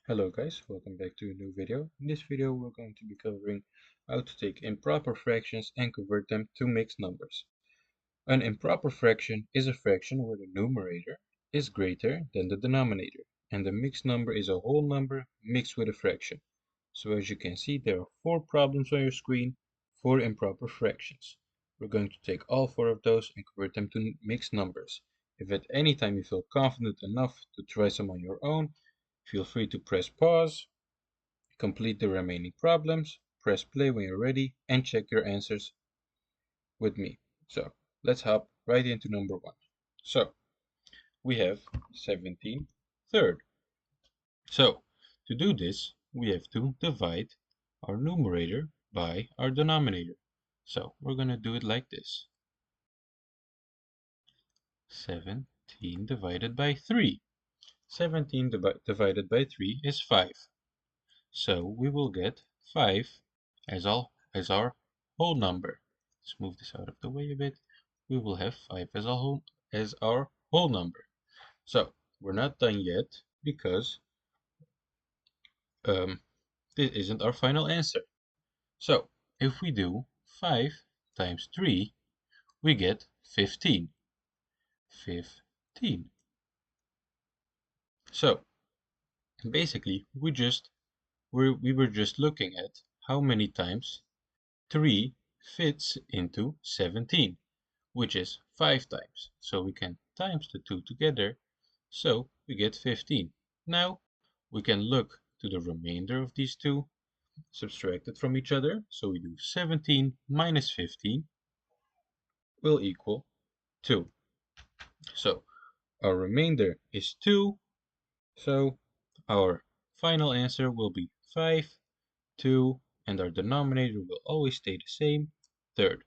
Hello guys, welcome back to a new video. In this video we're going to be covering how to take improper fractions and convert them to mixed numbers. An improper fraction is a fraction where the numerator is greater than the denominator, and the mixed number is a whole number mixed with a fraction. So as you can see, there are 4 problems on your screen, 4 improper fractions. We're going to take all 4 of those and convert them to mixed numbers. If at any time you feel confident enough to try some on your own, feel free to press pause, complete the remaining problems, press play when you're ready, and check your answers with me. So let's hop right into number 1. So we have 17 third. So to do this, we have to divide our numerator by our denominator. So we're going to do it like this. 17 divided by 3. 17 divided by 3 is 5. So we will get 5 as our whole number. Let's move this out of the way a bit. We will have 5 as our whole number. So we're not done yet because this isn't our final answer. So if we do 5 times 3, we get 15. 15. So basically we were just looking at how many times 3 fits into 17, which is 5 times. So we can times the 2 together, so we get 15. Now we can look to the remainder of these two, subtracted from each other. So we do 17 minus 15 will equal 2. So our remainder is 2, so our final answer will be 5, 2, and our denominator will always stay the same, third.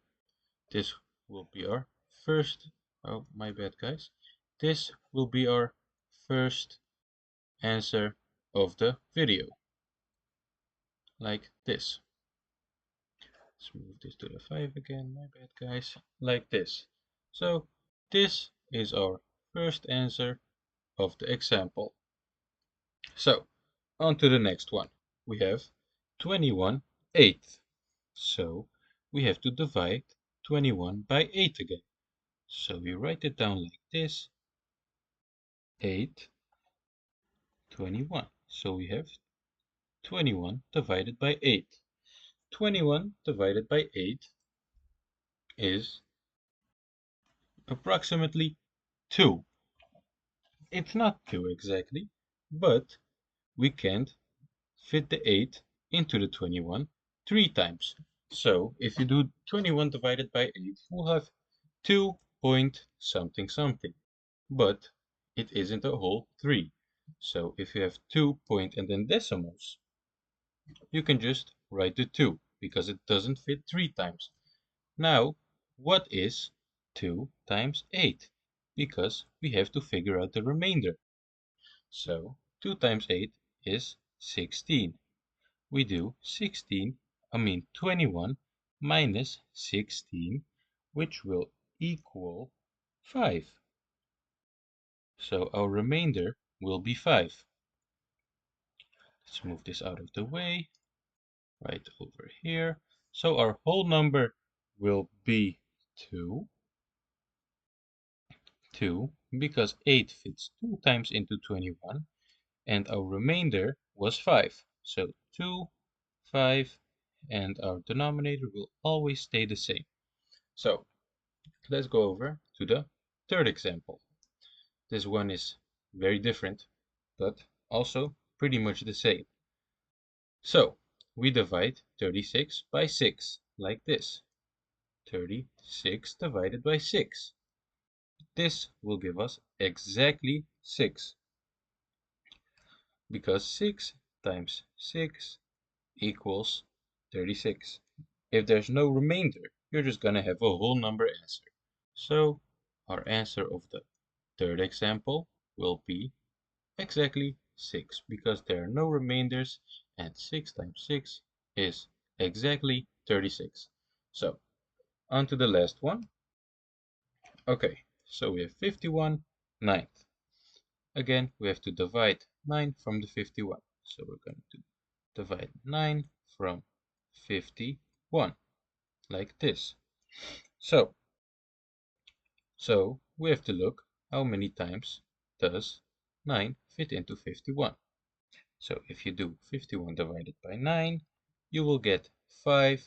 This will be our first, oh my bad guys, this will be our first answer of the video, like this. Let's move this to the 5 again, my bad guys, like this. So this is our first answer of the example. So on to the next one. We have 21/8. So we have to divide 21 by 8 again. So we write it down like this. 8, 21. So we have 21 divided by 8. 21 divided by 8 is approximately 2. It's not 2 exactly, but we can't fit the 8 into the 21 3 times. So if you do 21 divided by 8, we'll have 2 point something something. But it isn't a whole 3. So if you have 2 point and then decimals, you can just write the 2 because it doesn't fit 3 times. Now, what is 2 times 8? Because we have to figure out the remainder. So 2 times 8 is 16. We do 21 minus 16, which will equal 5. So our remainder will be 5. Let's move this out of the way, right over here. So our whole number will be 2. 2, because 8 fits 2 times into 21, and our remainder was 5. So 2, 5, and our denominator will always stay the same. So let's go over to the third example. This one is very different, but also pretty much the same. So we divide 36 by 6, like this. 36 divided by 6. This will give us exactly 6. Because 6 times 6 equals 36. If there's no remainder, you're just going to have a whole number answer. So our answer of the third example will be exactly 6, because there are no remainders, and 6 times 6 is exactly 36. So on to the last one. Okay, so we have 51/9. Again, we have to divide 9 from the 51. So we're going to divide 9 from 51, like this. So we have to look how many times does 9 fit into 51. So if you do 51 divided by 9, you will get 5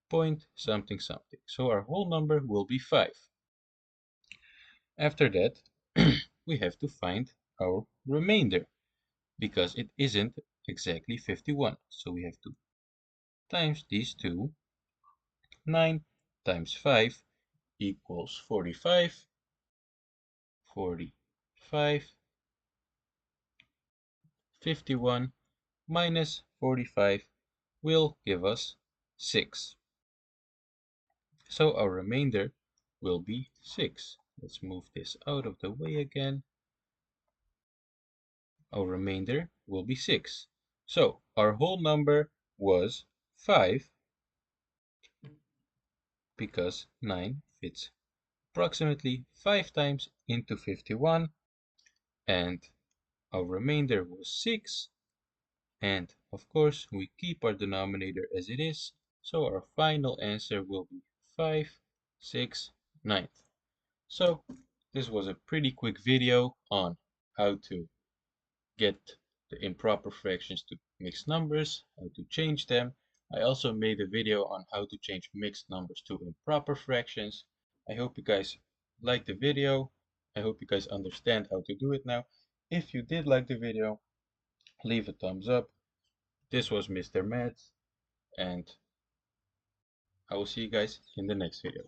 point something something. So our whole number will be 5. After that, we have to find our remainder because it isn't exactly 51. So we have to times these two. 9 times 5 equals 45. 45. 51 minus 45 will give us 6. So our remainder will be 6. Let's move this out of the way again. Our remainder will be 6. So our whole number was 5 because 9 fits approximately 5 times into 51, and our remainder was 6. And of course, we keep our denominator as it is, so our final answer will be 5, 6, 9. So this was a pretty quick video on how to get the improper fractions to mixed numbers, how to change them. I also made a video on how to change mixed numbers to improper fractions. I hope you guys liked the video. I hope you guys understand how to do it now. If you did like the video, leave a thumbs up. This was Mr. Mathz, and I will see you guys in the next video.